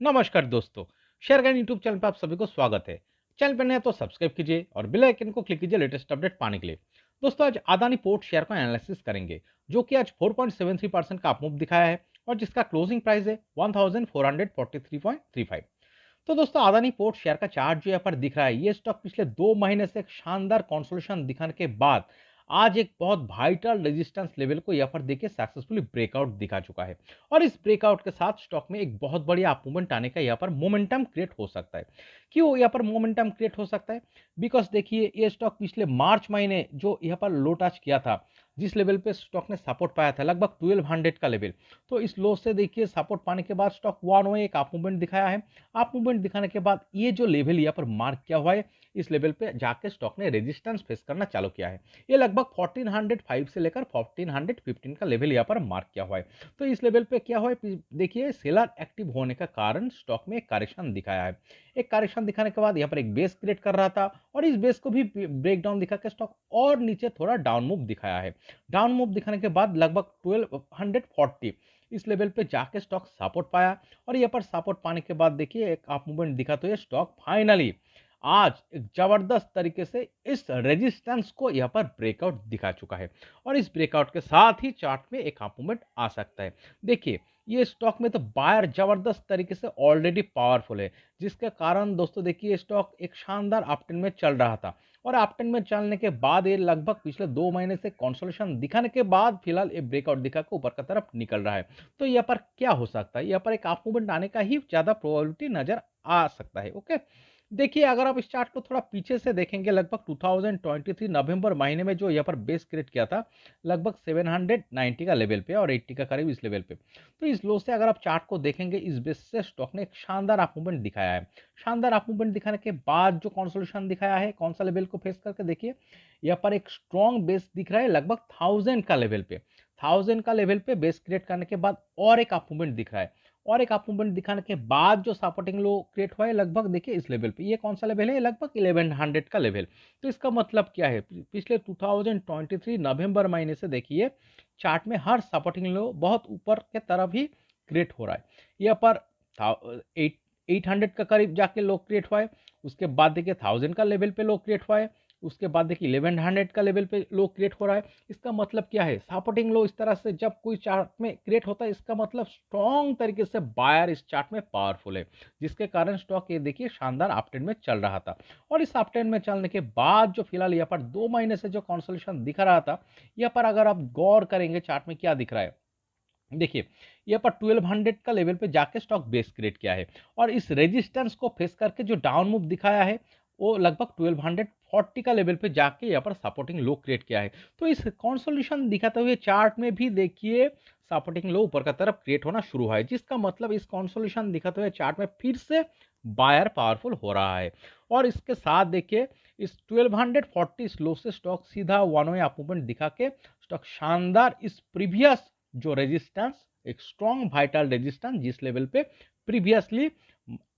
नमस्कार दोस्तों, share guide YouTube channel पर आप सभी को स्वागत है। चैनल पर नए हैं तो सब्सक्राइब कीजिए और बेल आइकन को क्लिक कीजिए लेटेस्ट अपडेट पाने के लिए। दोस्तों, आज अदानी पोर्ट शेयर का एनालिसिस करेंगे, जो कि आज 4.73% का अपमूव दिखाया है और जिसका क्लोजिंग प्राइस है 1443.35। तो दोस्तों, अदानी पोर्ट शेयर का चार्ट जो यहाँ पर दिख रहा है, ये स्टॉक पिछले 2 महीने से एक शानदार कंसोलिडेशन दिखाने के बाद आज एक बहुत वाइटल रेजिस्टेंस लेवल को यहाँ पर देखिए सक्सेसफुली ब्रेकआउट दिखा चुका है। और इस ब्रेकआउट के साथ स्टॉक में एक बहुत बढ़िया अप मूवमेंट आने का यहाँ पर मोमेंटम क्रिएट हो सकता है। क्यों यहाँ पर मोमेंटम क्रिएट हो सकता है? बिकॉज देखिए, ये स्टॉक पिछले मार्च महीने जो यहाँ पर लो टच किया था, जिस लेवल पे स्टॉक ने सपोर्ट पाया था लगभग 1200 का लेवल, तो इस लो से देखिए सपोर्ट पाने के बाद स्टॉक वन वे एक अप मूवमेंट दिखाया है। अप मूवमेंट दिखाने के बाद ये जो लेवल यहाँ पर मार्क किया हुआ है, इस लेवल पे जाके स्टॉक ने रेजिस्टेंस फेस करना चालू किया है। ये लगभग 1405 से लेकर 1415 का लेवल यहाँ पर मार्क किया हुआ है। तो इस लेवल पे क्या हुआ है, देखिए सेलर एक्टिव होने का कारण स्टॉक में एक करेक्शन दिखाया है। एक करेक्शन दिखाने के बाद यहाँ पर एक बेस क्रिएट कर रहा था और इस बेस को भी ब्रेक डाउन दिखा के स्टॉक और नीचे थोड़ा डाउन मूव दिखाया है। डाउन मूव दिखाने के बाद लगभग 1240 इस लेवल पे जाके स्टॉक सपोर्ट पाया और यहाँ पर सपोर्ट पाने के बाद देखिए एक अप मूवमेंट दिखा, तो ये स्टॉक फाइनली आज एक जबरदस्त तरीके से इस रेजिस्टेंस को यहाँ पर ब्रेकआउट दिखा चुका है। और इस ब्रेकआउट के साथ ही चार्ट में एक अप मूवमेंट आ सकता है। देखिए, ये स्टॉक में तो बायर जबरदस्त तरीके से ऑलरेडी पावरफुल है, जिसके कारण दोस्तों देखिए स्टॉक एक शानदार अपट्रेंड में चल रहा था। और अपट्रेंड में चलने के बाद ये लगभग पिछले 2 महीने से कंसोलिडेशन दिखाने के बाद फिलहाल ये ब्रेकआउट दिखा के ऊपर की तरफ निकल रहा है। तो यहाँ पर क्या हो सकता है, यहाँ पर एक अप मूवमेंट आने का ही ज्यादा प्रोबेबिलिटी नजर आ सकता है। ओके, देखिए अगर आप इस चार्ट को थोड़ा पीछे से देखेंगे, लगभग 2023 नवंबर महीने में जो यहाँ पर बेस क्रिएट किया था लगभग 790 का लेवल पे और 80 का करीब इस लेवल पे, तो इस लो से अगर आप चार्ट को देखेंगे, इस बेस से स्टॉक ने एक शानदार अप मूवमेंट दिखाया है। शानदार अप मूवमेंट दिखाने के बाद जो कंसोलिडेशन दिखाया है, कौन सा लेवल को फेस करके देखिए, यहाँ पर एक स्ट्रॉन्ग बेस दिख रहा है लगभग 1000 का लेवल पे। 1000 का लेवल पे बेस क्रिएट करने के बाद और एक अप मूवमेंट दिख रहा है और एक अप मूवमेंट दिखाने के बाद जो सपोर्टिंग लो क्रिएट हुआ है लगभग देखिए इस लेवल पे। ये कौन सा लेवल है? लगभग 1100 का लेवल। तो इसका मतलब क्या है, पिछले 2023 नवंबर महीने से देखिए चार्ट में हर सपोर्टिंग लो बहुत ऊपर के तरफ ही क्रिएट हो रहा है। यहाँ पर 800 का करीब जाके लो क्रिएट हुआ है, उसके बाद देखिए 1000 का लेवल पे लो क्रिएट हुआ है, उसके बाद देखिए 1100 का लेवल पे लो क्रिएट हो रहा है। इसका मतलब क्या है, सपोर्टिंग लो इस तरह से जब कोई चार्ट में क्रिएट होता है, इसका मतलब स्ट्रॉन्ग तरीके से बायर इस चार्ट में पावरफुल है, जिसके कारण स्टॉक ये देखिए शानदार अपट्रेंड में चल रहा था। और इस अपट्रेंड में चलने के बाद जो फिलहाल यहाँ पर 2 महीने से जो कंसोलिडेशन दिखा रहा था, यहाँ पर अगर आप गौर करेंगे चार्ट में क्या दिख रहा है, देखिए यहाँ पर 1200 का लेवल पे जाके स्टॉक बेस क्रिएट किया है और इस रेजिस्टेंस को फेस करके जो डाउन मूव दिखाया है, वो लगभग 1240 का लेवल पे जाके यहाँ पर सपोर्टिंग लो क्रिएट किया है। तो इस कंसोलिडेशन दिखाते हुए चार्ट में भी देखिए सपोर्टिंग लो ऊपर का तरफ क्रिएट होना शुरू हुआ है, जिसका मतलब इस कंसोलिडेशन दिखाते हुए चार्ट में फिर से बायर पावरफुल हो रहा है। और इसके साथ देखिए इस 1240 स्लो से स्टॉक सीधा वन वे अप मूवमेंट दिखा के स्टॉक शानदार इस प्रीवियस जो रेजिस्टेंस, एक स्ट्रॉन्ग वाइटल रेजिस्टेंस जिस लेवल पे प्रीवियसली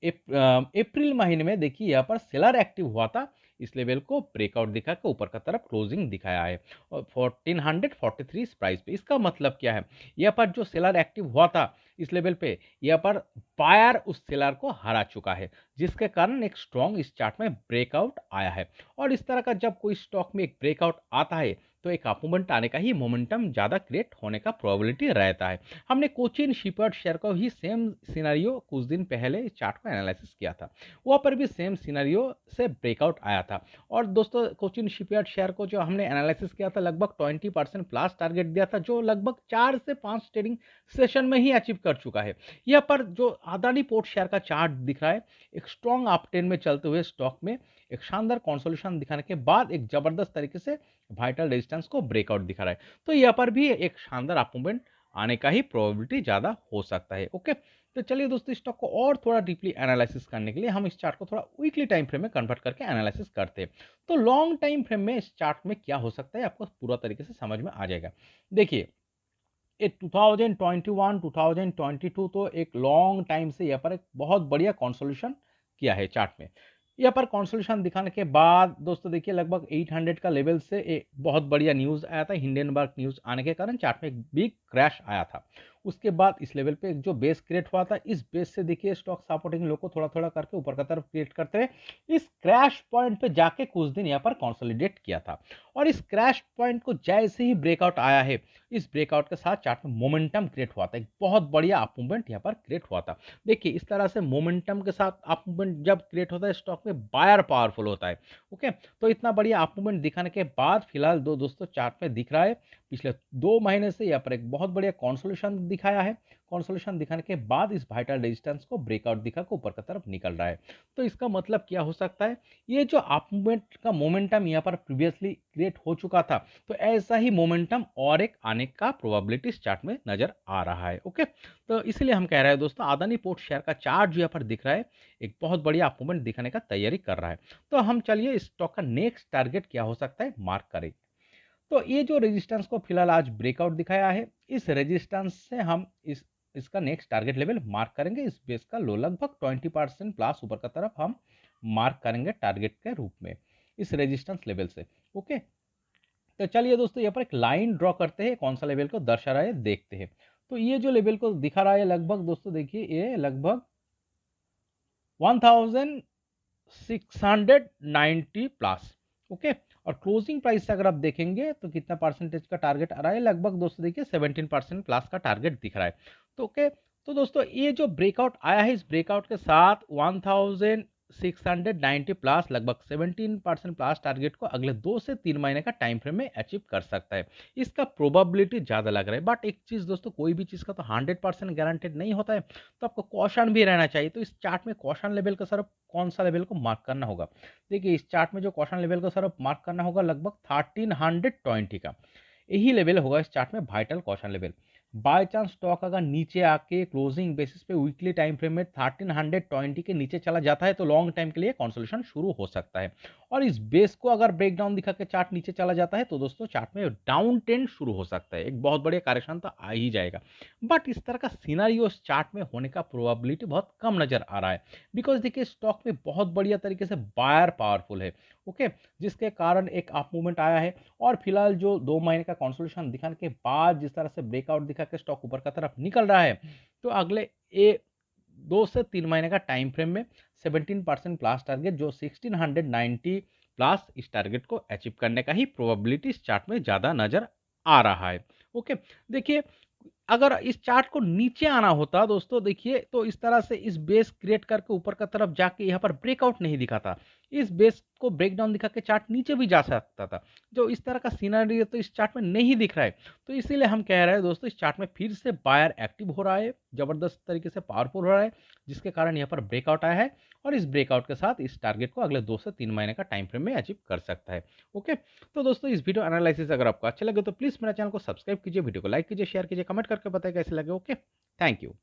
अप्रैल महीने में देखिए यहाँ पर सेलर एक्टिव हुआ था, इस लेवल को ब्रेकआउट दिखा के ऊपर का तरफ क्लोजिंग दिखाया है और 1443 इस प्राइस पे। इसका मतलब क्या है, यहाँ पर जो सेलर एक्टिव हुआ था इस लेवल पे, यहाँ पर बायर उस सेलर को हरा चुका है, जिसके कारण एक स्ट्रॉन्ग इस चार्ट में ब्रेकआउट आया है। और इस तरह का जब कोई स्टॉक में एक ब्रेकआउट आता है, तो एक अप मूवमेंट आने का ही मोमेंटम ज्यादा क्रिएट होने का प्रोबेबिलिटी रहता है। हमने कोचिन शिपयार्ड शेयर को ही सेम सिनेरियो कुछ दिन पहले इस चार्ट को एनालिसिस किया था, वहां पर भी सेम सिनेरियो से ब्रेकआउट आया था। और दोस्तों, कोचिन शिपयार्ड शेयर को जो हमने एनालिसिस किया था, लगभग 20% प्लस टारगेट दिया था, जो लगभग 4 से 5 ट्रेडिंग सेशन में ही अचीव कर चुका है। यहाँ पर जो अदानी पोर्ट शेयर का चार्ट दिख रहा है, एक स्ट्रॉन्ग अपट्रेंड में चलते हुए स्टॉक में एक शानदार कंसोलिडेशन दिखाने के बाद एक जबरदस्त तरीके से वाइटल रेजिस्टेंस को ब्रेकआउट दिखा रहा है। तो यहाँ पर भी एक शानदार अप मूवमेंट आने का ही प्रोबेबिलिटी ज्यादा हो सकता है। ओके, तो चलिए दोस्तों, स्टॉक को और थोड़ा डीपली एनालिसिस करने के लिए हम इस चार्ट को थोड़ा वीकली टाइम फ्रेम में कन्वर्ट करके एनालिसिस करते हैं। तो लॉन्ग टाइम फ्रेम में इस चार्ट में क्या हो सकता है, आपको पूरा तरीके से समझ में आ जाएगा। देखिए, ये 2021 2022 तो एक लॉन्ग टाइम से यहाँ पर एक बहुत बढ़िया कंसोलिडेशन किया है चार्ट में। यहाँ पर कंसोलिडेशन दिखाने के बाद दोस्तों देखिए लगभग 800 का लेवल से एक बहुत बढ़िया न्यूज आया था, हिंडनबर्ग न्यूज आने के कारण चार्ट में एक बिग क्रैश आया था। उसके बाद इस लेवल पे एक जो बेस क्रिएट हुआ था, इस बेस से देखिए स्टॉक सपोर्टिंग लो को थोड़ा-थोड़ा करके ऊपर की तरफ क्रिएट करते हुए इस क्रैश पॉइंट पे जाके कुछ दिन यहाँ पर कंसोलिडेट किया था। और इस क्रैश पॉइंट को जैसे ही ब्रेकआउट आया है, इस ब्रेकआउट के साथ चार्ट में मोमेंटम क्रिएट हुआ था। एक बहुत बढ़िया अप मूवमेंट यहाँ पर क्रिएट हुआ था। देखिए इस तरह से मोमेंटम के साथ अप मूवमेंट जब क्रिएट होता है, स्टॉक में बायर पावरफुल होता है। ओके, तो इतना बढ़िया अप मूवमेंट दिखाने के बाद फिलहाल दोस्तों चार्ट में दिख रहा है पिछले 2 महीने से यहाँ पर एक बहुत बढ़िया कंसोलिडेशन दिखाया है। कंसोलिडेशन दिखाने के बाद इस वाइटल रेजिस्टेंस को ब्रेकआउट दिखा के ऊपर की तरफ निकल रहा है। तो इसका मतलब क्या हो सकता है, ये जो अप मूवमेंट का मोमेंटम यहाँ पर प्रीवियसली क्रिएट हो चुका था, तो ऐसा ही मोमेंटम और एक आने का प्रोबेबिलिटी इस चार्ट में नजर आ रहा है। ओके, तो इसलिए हम कह रहे हैं दोस्तों, अदानी पोर्ट शेयर का चार्ट जो यहाँ पर दिख रहा है, एक बहुत बढ़िया अप मूवमेंट दिखाने का तैयारी कर रहा है। तो हम चलिए इस स्टॉक का नेक्स्ट टारगेट क्या हो सकता है मार्क करें। तो ये जो रेजिस्टेंस को फिलहाल आज ब्रेकआउट दिखाया है, इस रेजिस्टेंस से हम इसका नेक्स्ट टारगेट लेवल मार्क करेंगे। इस बेस का लो लगभग 20% प्लस ऊपर का तरफ हम मार्क करेंगे टारगेट के रूप में इस रेजिस्टेंस लेवल से। ओके, तो चलिए दोस्तों यहाँ पर एक लाइन ड्रॉ करते हैं, कौन सा लेवल को दर्शा रहा है देखते हैं। तो ये जो लेवल को दिखा रहा है लगभग दोस्तों, देखिए ये लगभग 1690 प्लस। ओके, और क्लोजिंग प्राइस से अगर आप देखेंगे तो कितना परसेंटेज का टारगेट आ रहा है, लगभग दोस्तों देखिए 17% प्लस का टारगेट दिख रहा है। तो ओके, तो दोस्तों ये जो ब्रेकआउट आया है, इस ब्रेकआउट के साथ 1690 प्लस लगभग 17% प्लस टारगेट को अगले 2 से 3 महीने का टाइम फ्रेम में अचीव कर सकता है। इसका प्रोबेबिलिटी ज़्यादा लग रहा है, बट एक चीज़ दोस्तों, कोई भी चीज़ का तो 100% गारंटेड नहीं होता है, तो आपको कॉशन भी रहना चाहिए। तो इस चार्ट में कॉशन लेवल का सर कौन सा लेवल को मार्क करना होगा, देखिए इस चार्ट में जो कॉशन लेवल को सर मार्क करना होगा लगभग 1320 का, यही लेवल होगा इस चार्ट में vital caution level. By chance stock अगर नीचे आके क्लोजिंग बेसिस पे वीकली टाइम फ्रेम में 1320 के नीचे चला जाता है, तो लॉन्ग टाइम के लिए कंसोलिडेशन शुरू हो सकता है। और इस बेस को अगर ब्रेकडाउन दिखा के चार्ट नीचे चला जाता है, तो दोस्तों चार्ट में डाउन ट्रेंड शुरू हो सकता है, एक बहुत बढ़िया करेक्शन तो आ ही जाएगा। बट इस तरह का सिनेरियो इस चार्ट में होने का प्रोबेबिलिटी बहुत कम नजर आ रहा है, बिकॉज देखिए स्टॉक में बहुत बढ़िया तरीके से बायर पावरफुल है। ओके, जिसके कारण एक अप मूवमेंट आया है। और फिलहाल जो 2 महीने का कंसोलिडेशन दिखाने के बाद जिस तरह से ब्रेकआउट दिखा के स्टॉक ऊपर की तरफ निकल रहा है, तो अगले 2 से 3 महीने का टाइम फ्रेम में 17% प्लस टारगेट जो 1690 प्लस इस टारगेट को अचीव करने का ही प्रोबेबिलिटी इस चार्ट में ज्यादा नजर आ रहा है। ओके, देखिए अगर इस चार्ट को नीचे आना होता दोस्तों, देखिए तो इस तरह से इस बेस क्रिएट करके ऊपर का तरफ जाके यहाँ पर ब्रेकआउट नहीं दिखाता, इस बेस को ब्रेकडाउन दिखा के चार्ट नीचे भी जा सकता था। जो इस तरह का सीनरी तो इस चार्ट में नहीं दिख रहा है, तो इसीलिए हम कह रहे हैं दोस्तों, इस चार्ट में फिर से बायर एक्टिव हो रहा है, जबरदस्त तरीके से पावरफुल हो रहा है, जिसके कारण यहाँ पर ब्रेकआउट आया है। और इस ब्रेकआउट के साथ इस टारगेट को अगले 2 से 3 महीने का टाइम फ्रेम में अचीव कर सकता है। ओके, तो दोस्तों इस वीडियो एनालिसिस अगर आपको अच्छा लगे तो प्लीज मेरा चैनल को सब्सक्राइब कीजिए, वीडियो को लाइक कीजिए, शेयर कीजिए, कमेंट करके बताइए कैसे लगे। Okay, thank you.